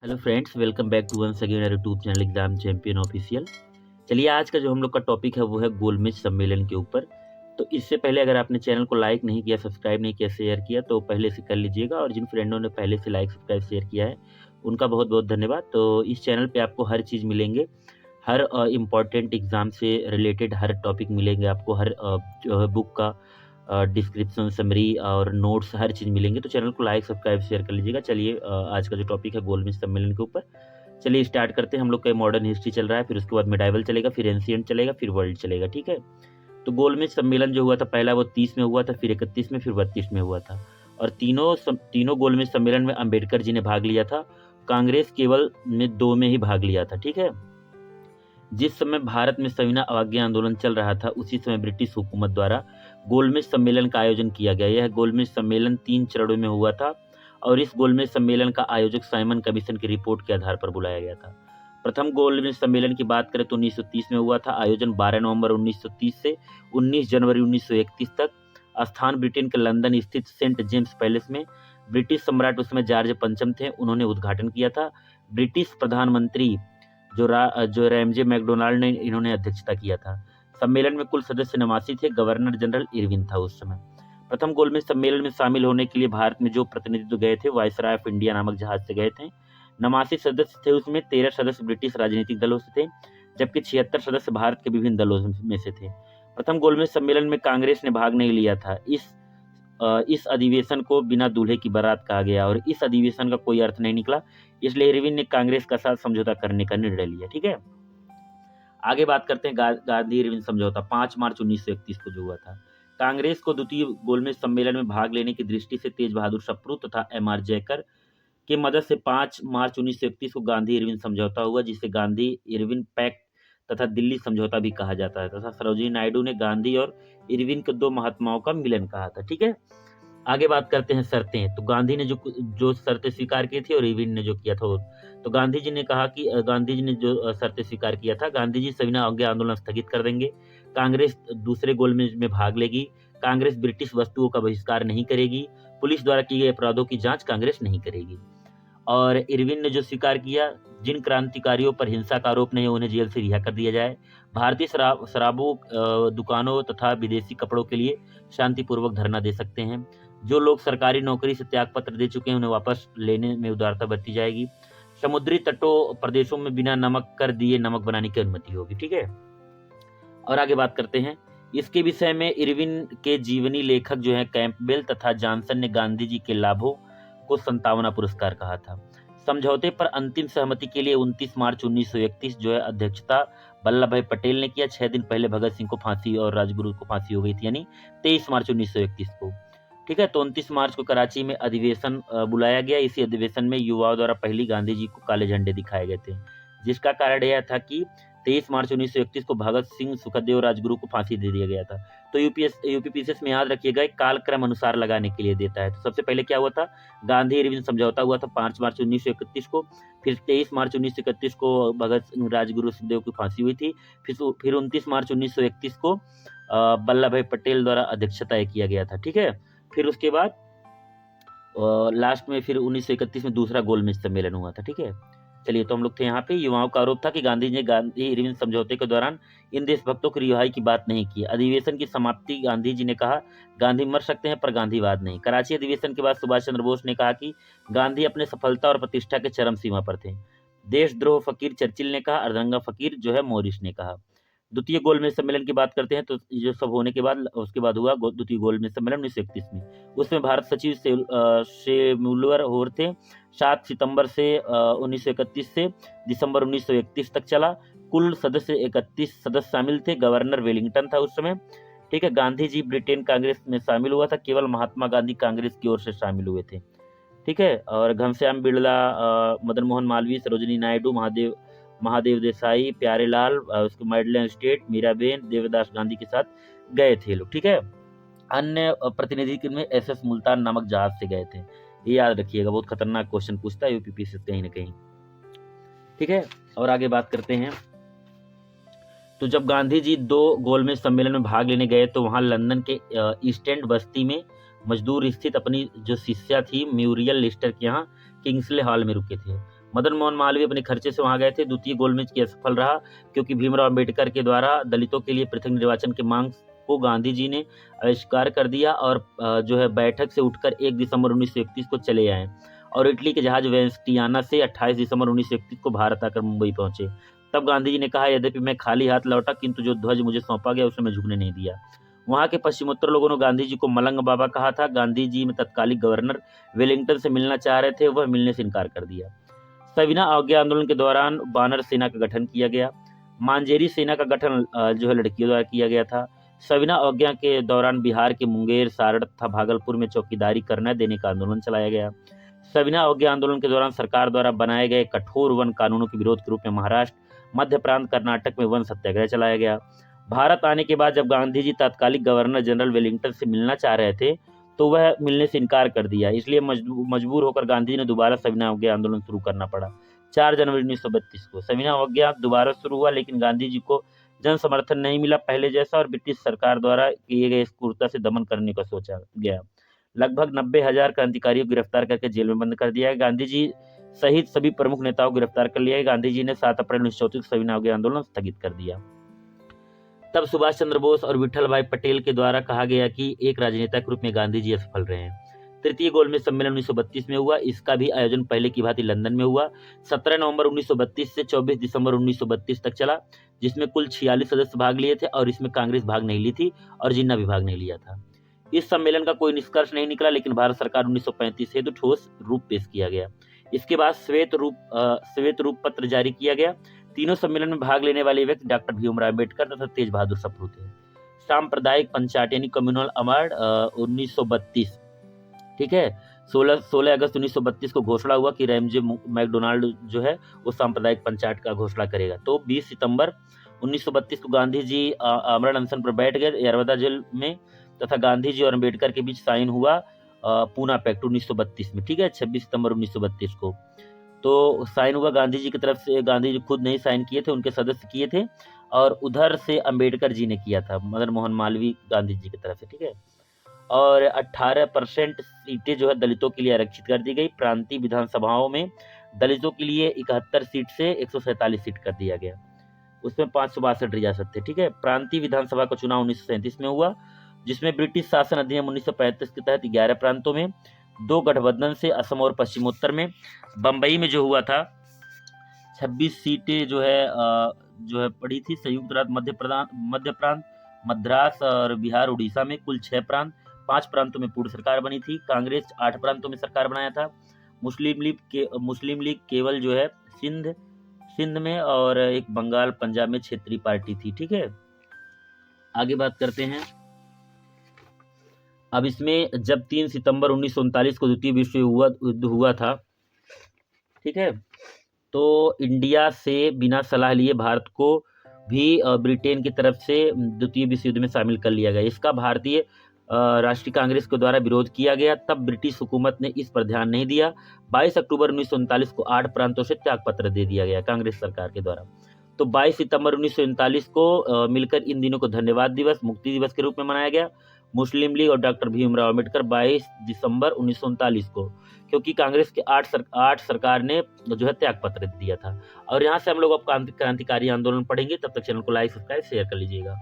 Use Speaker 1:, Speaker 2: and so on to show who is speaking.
Speaker 1: Hello friends, welcome back to once again YouTube channel exam champion official. चलिए, आज का जो हम लोग का टॉपिक है वो है गोलमेज सम्मेलन के ऊपर। तो इससे पहले अगर आपने चैनल को लाइक नहीं किया, सब्सक्राइब नहीं किया, शेयर किया तो पहले से कर लीजिएगा। और जिन फ्रेंडों ने पहले से लाइक सब्सक्राइब शेयर किया है उनका बहुत बहुत धन्यवाद। तो इस चैनल पे आपको हर चीज़ मिलेंगे, हर इम्पॉर्टेंट एग्ज़ाम से रिलेटेड हर टॉपिक मिलेंगे आपको, हर जो है बुक का डिस्क्रिप्शन, समरी और नोट्स हर चीज़ मिलेंगे। तो चैनल को लाइक सब्सक्राइब शेयर कर लीजिएगा। चलिए, आज का जो टॉपिक है गोलमेज सम्मेलन के ऊपर, चलिए स्टार्ट करते हैं। हम लोग का मॉडर्न हिस्ट्री चल रहा है, फिर उसके बाद मिडाइवल चलेगा, फिर एंशिएंट चलेगा, फिर वर्ल्ड चलेगा। ठीक है। तो गोलमेज सम्मेलन जो हुआ था पहला, वो 30 में हुआ था, फिर 31 में, फिर 32 में हुआ था। और तीनों गोलमेज सम्मेलन में अंबेडकर जी ने भाग लिया था। कांग्रेस केवल में 2 में ही भाग लिया था। ठीक है। जिस समय भारत में सविनय अवज्ञा आंदोलन चल रहा था, उसी समय ब्रिटिश हुकूमत द्वारा गोलमेज सम्मेलन का आयोजन किया गया। यह गोलमेज सम्मेलन 3 चरणों में हुआ था और इस गोलमेज सम्मेलन का आयोजक साइमन कमीशन की रिपोर्ट के आधार पर बुलाया गया था। प्रथम गोलमेज सम्मेलन की बात करें तो 1930 में हुआ था। आयोजन 12 नवंबर 1930 से 19 जनवरी 1931 तक। स्थान ब्रिटेन के लंदन स्थित सेंट जेम्स पैलेस में। ब्रिटिश सम्राट उस समय जॉर्ज पंचम थे, उन्होंने उद्घाटन किया था। ब्रिटिश प्रधानमंत्री जो रैमजे मैकडोनाल्ड ने इन्होंने अध्यक्षता किया था। सम्मेलन में कुल सदस्य 89 थे। गवर्नर जनरल इरविन था उस समय। प्रथम गोलमेज सम्मेलन में शामिल होने के लिए भारत में जो प्रतिनिधित्व गए थे, वायसराय ऑफ इंडिया नामक जहाज से गए थे। 89 सदस्य थे, उसमें 13 सदस्य ब्रिटिश राजनीतिक दलों से थे, जबकि 76 सदस्य भारत के विभिन्न दलों में से थे। प्रथम गोलमेज सम्मेलन में कांग्रेस ने भाग नहीं लिया था। इस अधिवेशन को बिना दूल्हे की बारात कहा गया और इस अधिवेशन का कोई अर्थ नहीं निकला, इसलिए इरविन ने कांग्रेस का साथ समझौता करने का निर्णय लिया। ठीक है। आगे बात करते हैं गांधी इरविन समझौता 5 मार्च 1931 को जो हुआ था। कांग्रेस को द्वितीय गोलमेज सम्मेलन में भाग लेने की दृष्टि से तेज बहादुर सप्रू तथा एम.आर. जयकर की मदद से 5 मार्च 1931 को गांधी इरविन समझौता हुआ, जिसे गांधी इरविन पैक्ट तथा दिल्ली समझौता भी कहा जाता है। तथा सरोजिनी नायडू ने गांधी और इरविन के 2 महात्माओं का मिलन कहा था। ठीक है। आगे बात करते हैं शर्तें। तो गांधी ने जो शर्तें स्वीकार की थी और इरविन ने जो किया था तो गांधी जी ने कहा कि गांधी जी ने जो शर्तें स्वीकार किया था, गांधी जी सविनय अवज्ञा आंदोलन स्थगित कर देंगे, कांग्रेस दूसरे गोलमेज में भाग लेगी, कांग्रेस ब्रिटिश वस्तुओं का बहिष्कार नहीं करेगी, पुलिस द्वारा किए गए अपराधों की जांच कांग्रेस नहीं करेगी। और इरविन ने जो स्वीकार किया, जिन क्रांतिकारियों पर हिंसा का आरोप नहीं है उन्हें जेल से रिहा कर दिया जाए, भारतीय शराबों दुकानों तथा विदेशी कपड़ों के लिए शांतिपूर्वक धरना दे सकते हैं, जो लोग सरकारी नौकरी से त्यागपत्र दे चुके हैं उन्हें वापस लेने में उदारता बरती जाएगी, समुद्री तटों प्रदेशों में बिना नमक कर दिए नमक बनाने की अनुमति होगी। ठीक है। और आगे बात करते हैं इसके विषय में। इरविन के जीवनी लेखक जो है कैंपबेल तथा जॉनसन ने गांधी जी के लाभों को संतावना पुरस्कार कहा था। समझौते पर अंतिम सहमति के लिए 29 मार्च 1931 जो है अध्यक्षता वल्लभ भाई पटेल ने किया। 6 दिन पहले भगत सिंह को फांसी और राजगुरु को फांसी हो गई थी, यानी 23 मार्च 1931 को। ठीक है। तो 29 मार्च को कराची में अधिवेशन बुलाया गया। इसी अधिवेशन में युवाओं द्वारा पहली गांधी जी को काले झंडे दिखाए गए थे, जिसका कारण यह था कि 23 मार्च 1931 को भगत सिंह, सुखदेव और राजगुरु को फांसी दे दिया गया था। तो यूपीपीसीएस में याद रखिएगा, एक कालक्रम अनुसार लगाने के लिए देता है। तो सबसे पहले क्या हुआ था, गांधी इरविन समझौता हुआ था 5 मार्च 1931 को, फिर 23 मार्च 1931 को भगत सिंह, राजगुरु, सुखदेव की फांसी हुई थी। फिर 29 मार्च 1931 को वल्लभ भाई पटेल द्वारा अध्यक्षता किया गया था। ठीक है। फिर उसके बाद लास्ट में फिर 1931 में दूसरा गोलमेज सम्मेलन हुआ था। ठीक है। चलिए, तो हम लोग थे यहाँ पे। युवाओं का आरोप था कि गांधी जी ने गांधी इरविन समझौते के दौरान इन देशभक्तों की रिहाई की बात नहीं की। अधिवेशन की समाप्ति गांधी जी ने कहा, गांधी मर सकते हैं पर गांधीवाद नहीं। कराची अधिवेशन के बाद सुभाष चंद्र बोस ने कहा कि गांधी अपने सफलता और प्रतिष्ठा के चरम सीमा पर थे। देशद्रोह फकीर चर्चिल ने कहा, अर्धंगा फकीर जो है मोरिस ने कहा। द्वितीय गोलमेज सम्मेलन की बात करते हैं तो ये सब होने के बाद उसके बाद हुआ द्वितीय गोलमेज सम्मेलन 1931 में। उसमें भारत सचिव शेमुलर होर थे। 7 सितंबर से 1931 से दिसंबर 1931 तक चला। कुल सदस्य 31 सदस्य शामिल थे। गवर्नर वेलिंगटन था उस समय। ठीक है। गांधी जी ब्रिटेन कांग्रेस में शामिल हुआ था, केवल महात्मा गांधी कांग्रेस की ओर से शामिल हुए थे। ठीक है। और घनश्याम बिड़ला, मदन मोहन मालवीय, सरोजिनी नायडू, महादेव देसाई, प्यारेलाल, उसके मैडलन स्टेट, मीराबेन, देवदास गांधी के साथ गए थे लोग। ठीक है। अन्य प्रतिनिधि में एसएस मुल्तान नामक जहाज से गए थे। ये याद रखिएगा, बहुत खतरनाक क्वेश्चन पूछता है यूपीपी से कहीं ना कहीं। ठीक है। और आगे बात करते हैं। तो जब गांधी जी 2 गोलमेज सम्मेलन में भाग लेने गए तो वहां लंदन के ईस्ट एंड बस्ती में मजदूर स्थित अपनी जो शिष्या थी म्यूरियल लिस्टर के यहाँ किंग्सले हॉल में रुके थे। मदन मोहन मालवीय अपने खर्चे से वहां गए थे। द्वितीय गोलमेज की असफल रहा क्योंकि भीमराव अंबेडकर के द्वारा दलितों के लिए पृथक निर्वाचन की मांग को गांधी जी ने अस्वीकार कर दिया और जो है बैठक से उठकर 1 दिसंबर 1931 को चले आए और इटली के जहाज वेनेस्टियाना से 28 दिसंबर 1931 को भारत आकर मुंबई पहुंचे। तब गांधी जी ने कहा, यद्यपि मैं खाली हाथ लौटा किंतु जो ध्वज मुझे सौंपा गया उसे मैं झुकने नहीं दिया। वहां के पश्चिमोत्तर लोगों ने गांधी जी को मलंग बाबा कहा था। गांधी जी में तत्कालीन गवर्नर वेलिंगटन से मिलना चाह रहे थे, वह मिलने से इनकार कर दिया। सविना अवज्ञा आंदोलन के दौरान बानर सेना का गठन किया गया। मांझेरी सेना का गठन जो है लड़कियों द्वारा किया गया था। सविना अवज्ञा के दौरान बिहार के मुंगेर, सारण तथा भागलपुर में चौकीदारी करना देने का आंदोलन चलाया गया। सविना अवज्ञा आंदोलन के दौरान सरकार द्वारा बनाए गए कठोर वन कानूनों के विरोध के रूप में महाराष्ट्र, मध्य प्रांत, कर्नाटक में वन सत्याग्रह चलाया गया। भारत आने के बाद जब गांधी जी तत्कालीन गवर्नर जनरल वेलिंगटन से मिलना चाह रहे थे तो वह मिलने से इनकार कर दिया। इसलिए मजबूर होकर गांधी जी ने दोबारा सविना अवज्ञा आंदोलन शुरू करना पड़ा। 4 जनवरी 1932 को सविना अवज्ञा दोबारा शुरू हुआ, लेकिन गांधी जी को जन समर्थन नहीं मिला पहले जैसा और ब्रिटिश सरकार द्वारा किए गए क्रूरता से दमन करने का सोचा गया। लगभग 90,000 क्रांतिकारियों को गिरफ्तार करके जेल में बंद कर दिया गया। गांधी जी सहित सभी प्रमुख नेताओं को गिरफ्तार कर लिया गया। गांधी जी ने 7 अप्रैल 1934 को सविना अवज्ञा आंदोलन स्थगित कर दिया। तब सुभाष चंद्र बोस और विठल भाई पटेल के द्वारा कहा गया कि एक राजनेता के रूप में गांधी जी असफल रहे हैं। तृतीय गोलमेज सम्मेलन 1932 में हुआ। इसका भी आयोजन पहले की भांति लंदन में हुआ। 17 नवंबर 1932 से 24 दिसंबर 1932 तक चला, जिसमें कुल 46 सदस्य भाग लिए थे और इसमें कांग्रेस भाग नहीं ली थी और जिन्ना भी भाग नहीं लिया था। इस सम्मेलन का कोई निष्कर्ष नहीं निकला, लेकिन भारत सरकार 1935 हेतु ठोस रूप पेश किया गया। इसके बाद श्वेत रूप पत्र जारी किया गया। तीनों सम्मेलन में भाग लेने वाले व्यक्ति डॉक्टर भीमराव अम्बेडकर तथा तेज बहादुर सप्रू थे। सांप्रदायिक पंचायत यानी कम्युनल अवार्ड 1932, ठीक है। 16 अगस्त 1932 को घोषणा हुआ कि रैमजे मैकडोनाल्ड जो है वो सांप्रदायिक पंचायत का घोषणा करेगा। तो 20 सितंबर 1932 को गांधी जी आमरण अनशन पर बैठ गए यरवदा जेल में तथा गांधी जी और अम्बेडकर के बीच साइन हुआ पूना पैक्ट 1932 में, ठीक है, 26 सितंबर 1932 को। तो साइन हुआ गांधी जी की तरफ से। गांधी जी खुद नहीं साइन किए थे, उनके सदस्य किए थे और उधर से अम्बेडकर जी ने किया था, मदन मोहन मालवीय गांधी जी की तरफ से, ठीक है। और 18% सीटें जो है दलितों के लिए आरक्षित कर दी गई। प्रांतीय विधानसभाओं में दलितों के लिए 71 सीट से 147 सीट कर दिया गया। उसमें 562 रियासत थे, ठीक है। प्रांतीय विधानसभा का चुनाव 1937 में हुआ, जिसमें ब्रिटिश शासन अधिनियम 1935 के तहत 11 प्रांतों में 2 गठबंधन से असम और पश्चिमोत्तर में, बम्बई में जो हुआ था 26 सीटें जो है पड़ी थी। संयुक्त राज्य मध्य प्रांत, मद्रास और बिहार, उड़ीसा में कुल 6 प्रांत, 5 प्रांतों में पूर्ण सरकार बनी थी। कांग्रेस 8 प्रांतों में सरकार बनाया था। मुस्लिम लीग केवल जो है सिंध में और एक बंगाल, पंजाब में क्षेत्रीय पार्टी थी, ठीक है। आगे बात करते हैं। अब इसमें जब 3 सितंबर 1939 को द्वितीय विश्व युद्ध हुआ था, ठीक है, तो इंडिया से बिना सलाह लिए भारत को भी ब्रिटेन की तरफ से द्वितीय विश्व युद्ध में शामिल कर लिया गया। इसका भारतीय राष्ट्रीय कांग्रेस के द्वारा विरोध किया गया। तब ब्रिटिश हुकूमत ने इस पर ध्यान नहीं दिया। 22 अक्टूबर 1939 को 8 प्रांतों से त्यागपत्र दे दिया गया कांग्रेस सरकार के द्वारा। तो 22 सितंबर 1939 को मिलकर इन दिनों को धन्यवाद दिवस, मुक्ति दिवस के रूप में मनाया गया। मुस्लिम लीग और डॉक्टर भीमराव अम्बेडकर 22 दिसंबर 1939 को, क्योंकि कांग्रेस के 8 सरकार ने जो है त्यागपत्र दिया था। और यहाँ से हम लोग अब क्रांतिकारी आंदोलन पढ़ेंगे। तब तक चैनल को लाइक, सब्सक्राइब, शेयर कर लीजिएगा।